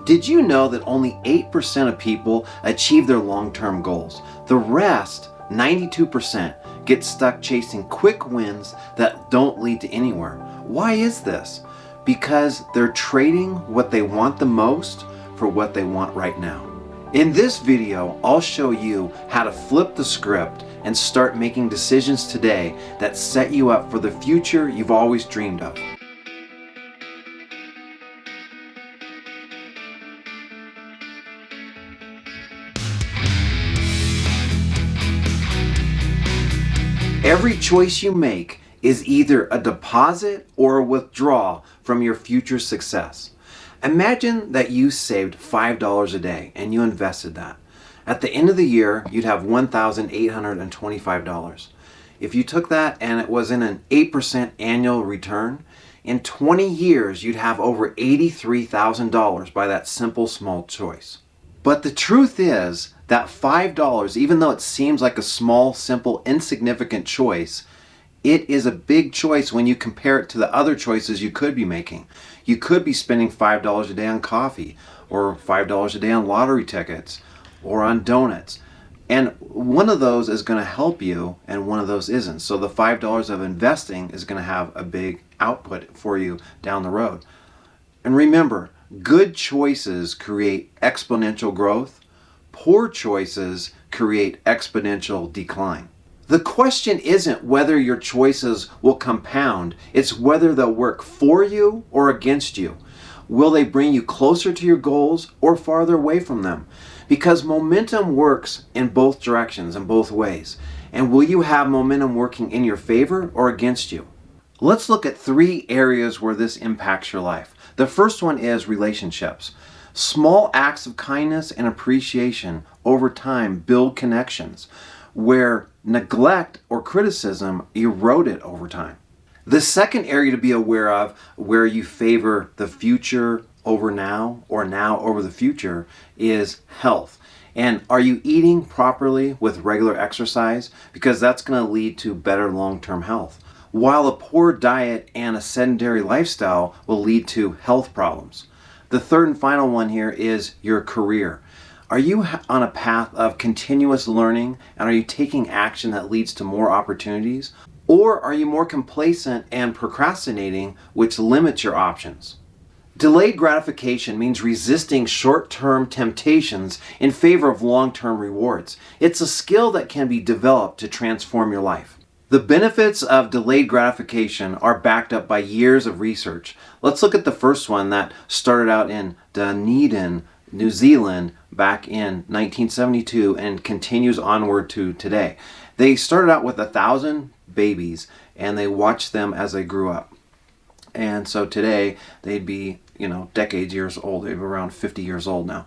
Did you know that only 8% of people achieve their long-term goals? The rest, 92%, get stuck chasing quick wins that don't lead to anywhere. Why is this? Because they're trading what they want the most for what they want right now. In this video, I'll show you how to flip the script and start making decisions today that set you up for the future you've always dreamed of. Every choice you make is either a deposit or a withdrawal from your future success. Imagine that you saved $5 a day and you invested that. At the end of the year, you'd have $1,825. If you took that and it was in an 8% annual return, in 20 years, you'd have over $83,000 by that simple small choice. But the truth is that $5, even though it seems like a small, simple, insignificant choice, it is a big choice when you compare it to the other choices you could be making. You could be spending $5 a day on coffee, or $5 a day on lottery tickets, or on donuts. And one of those is going to help you and one of those isn't. So the $5 of investing is going to have a big output for you down the road. And remember, good choices create exponential growth. Poor choices create exponential decline. The question isn't whether your choices will compound, it's whether they'll work for you or against you. Will they bring you closer to your goals or farther away from them? Because momentum works in both directions, in both ways. And will you have momentum working in your favor or against you? Let's look at 3 areas where this impacts your life. The first one is relationships. Small acts of kindness and appreciation over time build connections, where neglect or criticism erode it over time. The second area to be aware of, where you favor the future over now or now over the future, is health. And are you eating properly with regular exercise? Because that's going to lead to better long-term health. While a poor diet and a sedentary lifestyle will lead to health problems. The third and final one here is your career. Are you on a path of continuous learning, and are you taking action that leads to more opportunities? Or are you more complacent and procrastinating, which limits your options? Delayed gratification means resisting short-term temptations in favor of long-term rewards. It's a skill that can be developed to transform your life. The benefits of delayed gratification are backed up by years of research. Let's look at the first one that started out in Dunedin, New Zealand, back in 1972 and continues onward to today. They started out with 1,000 babies and they watched them as they grew up. And so today they'd be, decades years old. They're around 50 years old now.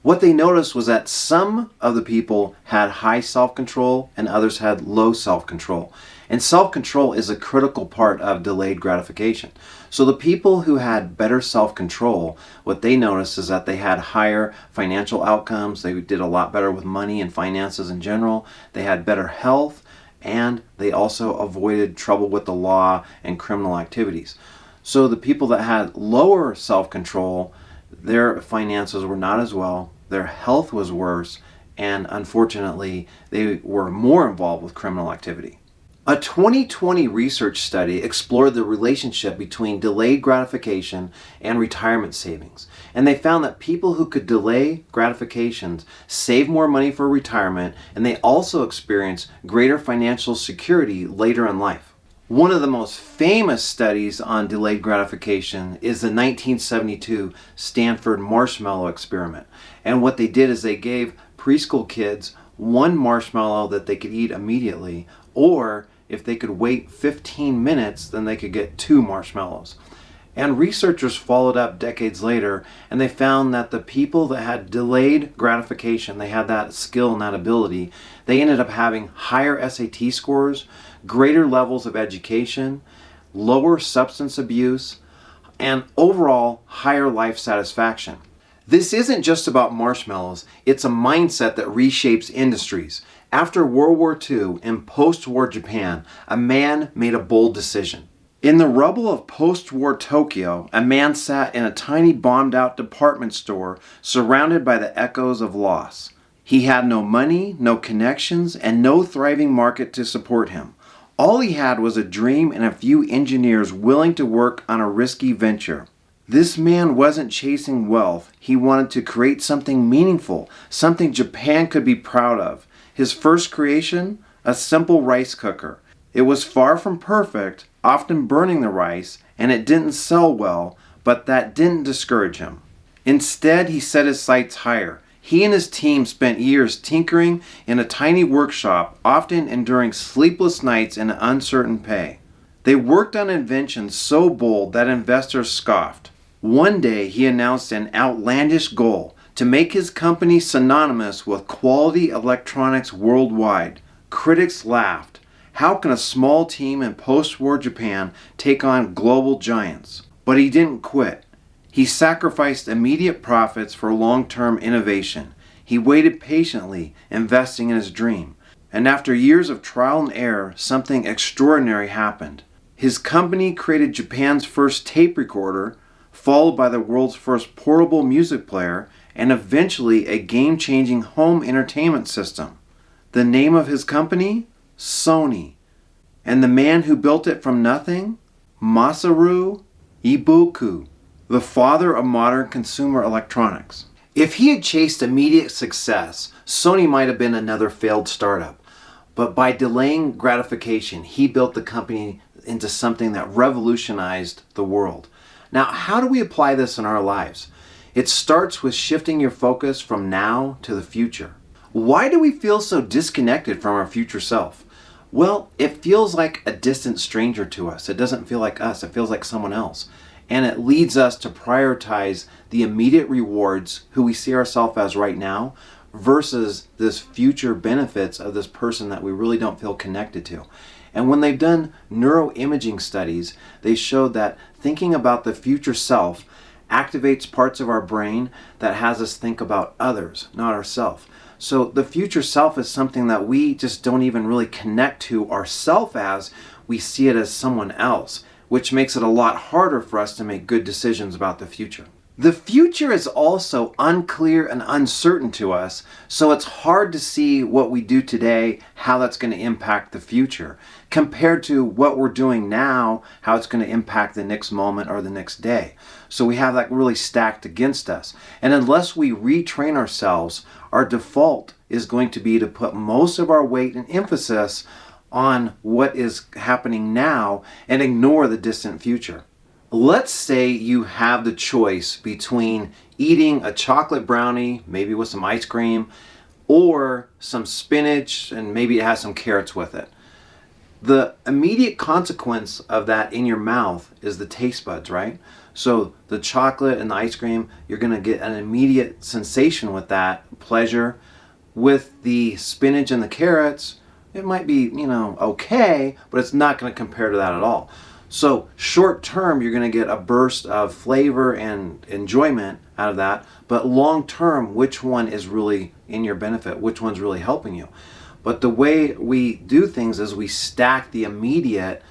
What they noticed was that some of the people had high self-control and others had low self-control. And self-control is a critical part of delayed gratification. So the people who had better self-control, what they noticed is that they had higher financial outcomes. They did a lot better with money and finances in general. They had better health, and they also avoided trouble with the law and criminal activities. So the people that had lower self-control, their finances were not as well, their health was worse, and unfortunately, they were more involved with criminal activity. A 2020 research study explored the relationship between delayed gratification and retirement savings. And they found that people who could delay gratifications save more money for retirement, and they also experience greater financial security later in life. One of the most famous studies on delayed gratification is the 1972 Stanford marshmallow experiment. And what they did is they gave preschool kids one marshmallow that they could eat immediately, or if they could wait 15 minutes, then they could get 2 marshmallows. And researchers followed up decades later, and they found that the people that had delayed gratification, they had that skill and that ability, they ended up having higher SAT scores, greater levels of education, lower substance abuse, and overall higher life satisfaction. This isn't just about marshmallows, it's a mindset that reshapes industries. After World War II, in post-war Japan, a man made a bold decision. In the rubble of post-war Tokyo, a man sat in a tiny bombed-out department store surrounded by the echoes of loss. He had no money, no connections, and no thriving market to support him. All he had was a dream and a few engineers willing to work on a risky venture. This man wasn't chasing wealth. He wanted to create something meaningful, something Japan could be proud of. His first creation? A simple rice cooker. It was far from perfect, often burning the rice, and it didn't sell well, but that didn't discourage him. Instead, he set his sights higher. He and his team spent years tinkering in a tiny workshop, often enduring sleepless nights and uncertain pay. They worked on inventions so bold that investors scoffed. One day, he announced an outlandish goal to make his company synonymous with quality electronics worldwide. Critics laughed. How can a small team in post-war Japan take on global giants? But he didn't quit. He sacrificed immediate profits for long-term innovation. He waited patiently, investing in his dream. And after years of trial and error, something extraordinary happened. His company created Japan's first tape recorder, followed by the world's first portable music player, and eventually a game-changing home entertainment system. The name of his company? Sony. And the man who built it from nothing? Masaru Ibuka, the father of modern consumer electronics. If he had chased immediate success, Sony might have been another failed startup. But by delaying gratification, he built the company into something that revolutionized the world. Now, how do we apply this in our lives? It starts with shifting your focus from now to the future. Why do we feel so disconnected from our future self? Well, it feels like a distant stranger to us. It doesn't feel like us. It feels like someone else. And it leads us to prioritize the immediate rewards, who we see ourselves as right now, versus this future benefits of this person that we really don't feel connected to. And when they've done neuroimaging studies, they showed that thinking about the future self activates parts of our brain that has us think about others, not ourselves. So the future self is something that we just don't even really connect to ourself as. We see it as someone else, which makes it a lot harder for us to make good decisions about the future. The future is also unclear and uncertain to us, so it's hard to see what we do today, how that's going to impact the future, compared to what we're doing now, how it's going to impact the next moment or the next day. So we have that really stacked against us. And unless we retrain ourselves, our default is going to be to put most of our weight and emphasis on what is happening now and ignore the distant future. Let's say you have the choice between eating a chocolate brownie, maybe with some ice cream, or some spinach and maybe it has some carrots with it. The immediate consequence of that in your mouth is the taste buds, right? So the chocolate and the ice cream, you're going to get an immediate sensation with that, pleasure. With the spinach and the carrots, it might be, okay, but it's not going to compare to that at all. So short term, you're going to get a burst of flavor and enjoyment out of that. But long term, which one is really in your benefit? Which one's really helping you? But the way we do things is we stack the immediate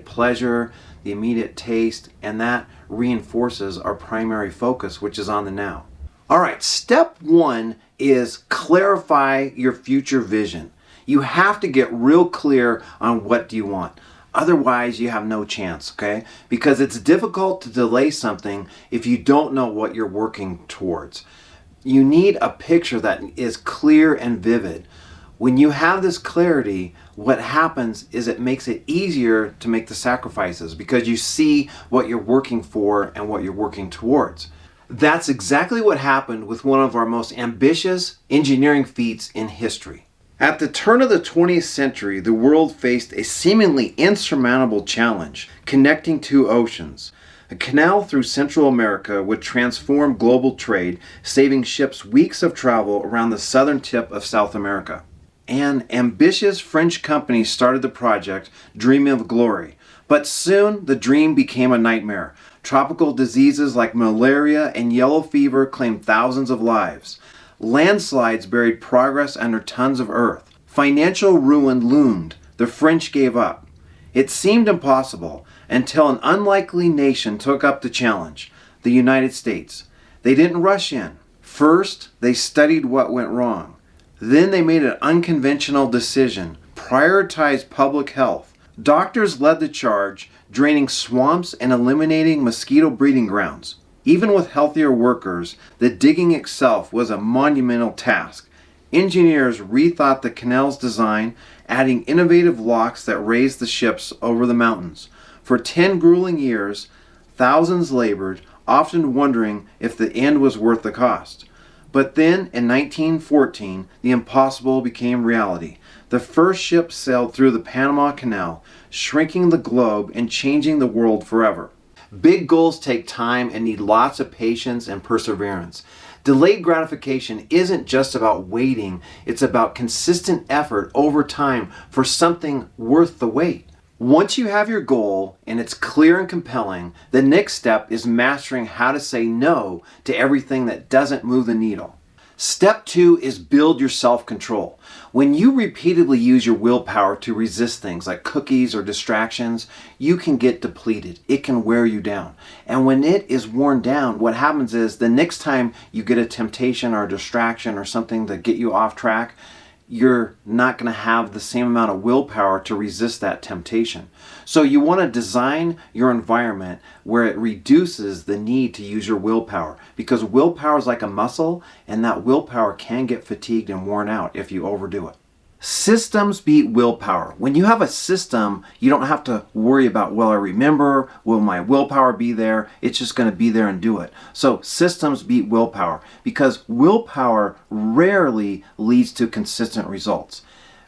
pleasure, the immediate taste, and that reinforces our primary focus, which is on the now. All right, step one is clarify your future vision. You have to get real clear on what do you want. Otherwise, you have no chance, okay? Because it's difficult to delay something if you don't know what you're working towards. You need a picture that is clear and vivid. When you have this clarity, what happens is it makes it easier to make the sacrifices because you see what you're working for and what you're working towards. That's exactly what happened with one of our most ambitious engineering feats in history. At the turn of the 20th century, the world faced a seemingly insurmountable challenge, connecting two oceans. A canal through Central America would transform global trade, saving ships weeks of travel around the southern tip of South America. An ambitious French company started the project, dreaming of glory. But soon, the dream became a nightmare. Tropical diseases like malaria and yellow fever claimed thousands of lives. Landslides buried progress under tons of earth. Financial ruin loomed. The French gave up. It seemed impossible until an unlikely nation took up the challenge, the United States. They didn't rush in. First, they studied what went wrong. Then they made an unconventional decision, prioritized public health. Doctors led the charge, draining swamps and eliminating mosquito breeding grounds. Even with healthier workers, the digging itself was a monumental task. Engineers rethought the canal's design, adding innovative locks that raised the ships over the mountains. For 10 grueling years, thousands labored, often wondering if the end was worth the cost. But then, in 1914, the impossible became reality. The first ship sailed through the Panama Canal, shrinking the globe and changing the world forever. Big goals take time and need lots of patience and perseverance. Delayed gratification isn't just about waiting, it's about consistent effort over time for something worth the wait. Once you have your goal and it's clear and compelling, the next step is mastering how to say no to everything that doesn't move the needle. Step 2 is build your self-control. When you repeatedly use your willpower to resist things like cookies or distractions, you can get depleted. It can wear you down. And when it is worn down, what happens is the next time you get a temptation or a distraction or something to get you off track, you're not going to have the same amount of willpower to resist that temptation. So you want to design your environment where it reduces the need to use your willpower, because willpower is like a muscle, and that willpower can get fatigued and worn out if you overdo it. Systems beat willpower. When you have a system, you don't have to worry about, will I remember? Will my willpower be there? It's just going to be there and do it. So systems beat willpower, because willpower rarely leads to consistent results.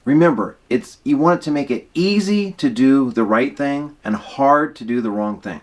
Remember, you want it to make it easy to do the right thing and hard to do the wrong thing.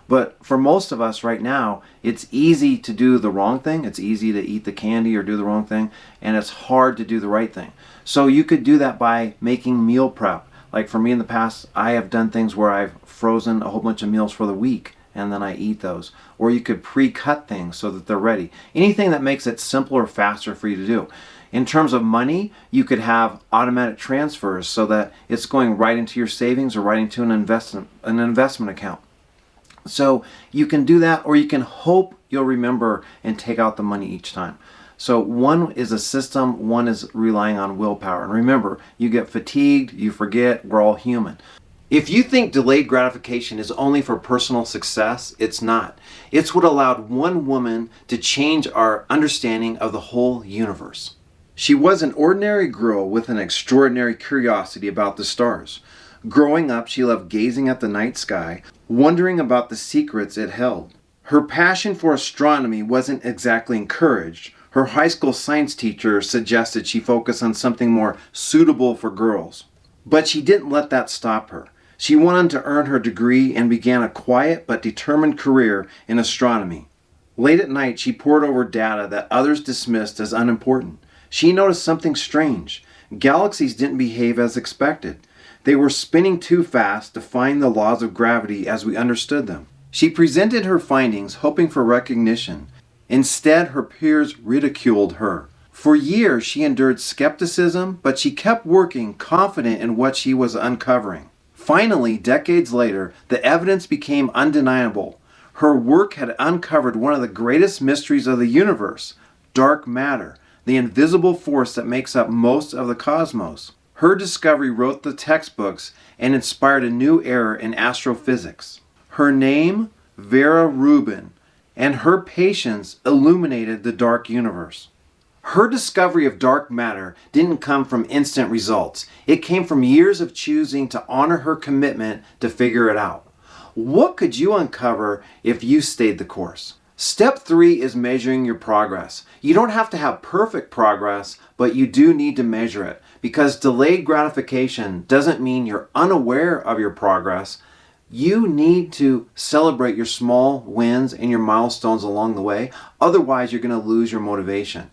But for most of us right now, it's easy to do the wrong thing. It's easy to eat the candy or do the wrong thing, and it's hard to do the right thing. So you could do that by making meal prep. Like for me in the past, I have done things where I've frozen a whole bunch of meals for the week and then I eat those. Or you could pre-cut things so that they're ready. Anything that makes it simpler or faster for you to do. In terms of money, you could have automatic transfers so that it's going right into your savings or right into an investment account. So you can do that, or you can hope you'll remember and take out the money each time. So one is a system, one is relying on willpower. And remember, you get fatigued, you forget, we're all human. If you think delayed gratification is only for personal success, it's not. It's what allowed one woman to change our understanding of the whole universe. She was an ordinary girl with an extraordinary curiosity about the stars. Growing up, she loved gazing at the night sky, wondering about the secrets it held. Her passion for astronomy wasn't exactly encouraged. Her high school science teacher suggested she focus on something more suitable for girls. But she didn't let that stop her. She wanted to earn her degree and began a quiet but determined career in astronomy. Late at night, she pored over data that others dismissed as unimportant. She noticed something strange. Galaxies didn't behave as expected. They were spinning too fast, defying the laws of gravity as we understood them. She presented her findings, hoping for recognition. Instead, her peers ridiculed her. For years, she endured skepticism, but she kept working, confident in what she was uncovering. Finally, decades later, the evidence became undeniable. Her work had uncovered one of the greatest mysteries of the universe, dark matter, the invisible force that makes up most of the cosmos. Her discovery wrote the textbooks and inspired a new era in astrophysics. Her name, Vera Rubin, and her patience illuminated the dark universe. Her discovery of dark matter didn't come from instant results. It came from years of choosing to honor her commitment to figure it out. What could you uncover if you stayed the course? Step 3 is measuring your progress. You don't have to have perfect progress, but you do need to measure it, because delayed gratification doesn't mean you're unaware of your progress. You need to celebrate your small wins and your milestones along the way. Otherwise, you're going to lose your motivation.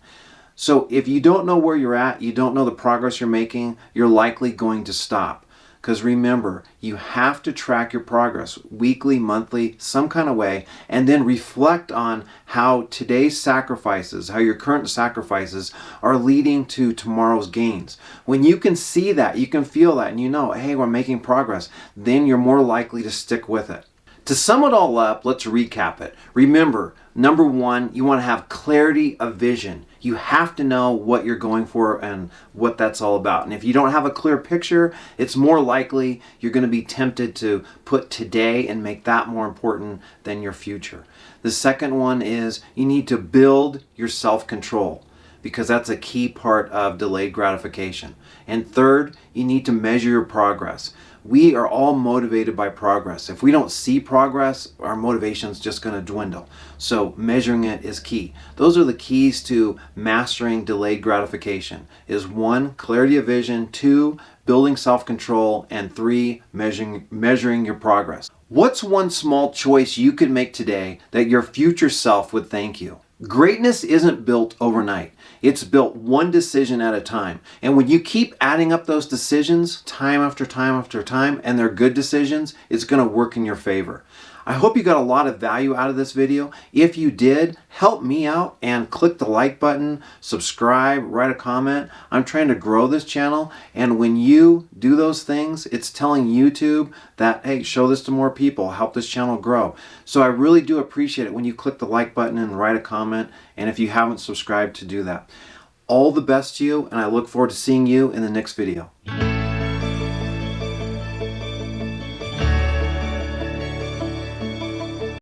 So if you don't know where you're at, you don't know the progress you're making, you're likely going to stop. Because remember, you have to track your progress weekly, monthly, some kind of way, and then reflect on how today's sacrifices, how your current sacrifices are leading to tomorrow's gains. When you can see that, you can feel that, and you know, hey, we're making progress, then you're more likely to stick with it. To sum it all up, let's recap it. Remember, number one, you want to have clarity of vision. You have to know what you're going for and what that's all about. And if you don't have a clear picture, it's more likely you're going to be tempted to put today and make that more important than your future. The second one is you need to build your self-control, because that's a key part of delayed gratification. And third, you need to measure your progress. We are all motivated by progress. If we don't see progress, our motivation is just going to dwindle. So measuring it is key. Those are the keys to mastering delayed gratification. Is 1, clarity of vision, 2, building self-control, and 3, measuring your progress. What's one small choice you could make today that your future self would thank you? Greatness isn't built overnight. It's built one decision at a time. And when you keep adding up those decisions time after time after time, and they're good decisions, it's going to work in your favor. I hope you got a lot of value out of this video. If you did, help me out and click the like button, subscribe, write a comment. I'm trying to grow this channel, and when you do those things, it's telling YouTube that, hey, show this to more people, help this channel grow. So I really do appreciate it when you click the like button and write a comment, and if you haven't subscribed, to do that. All the best to you, and I look forward to seeing you in the next video.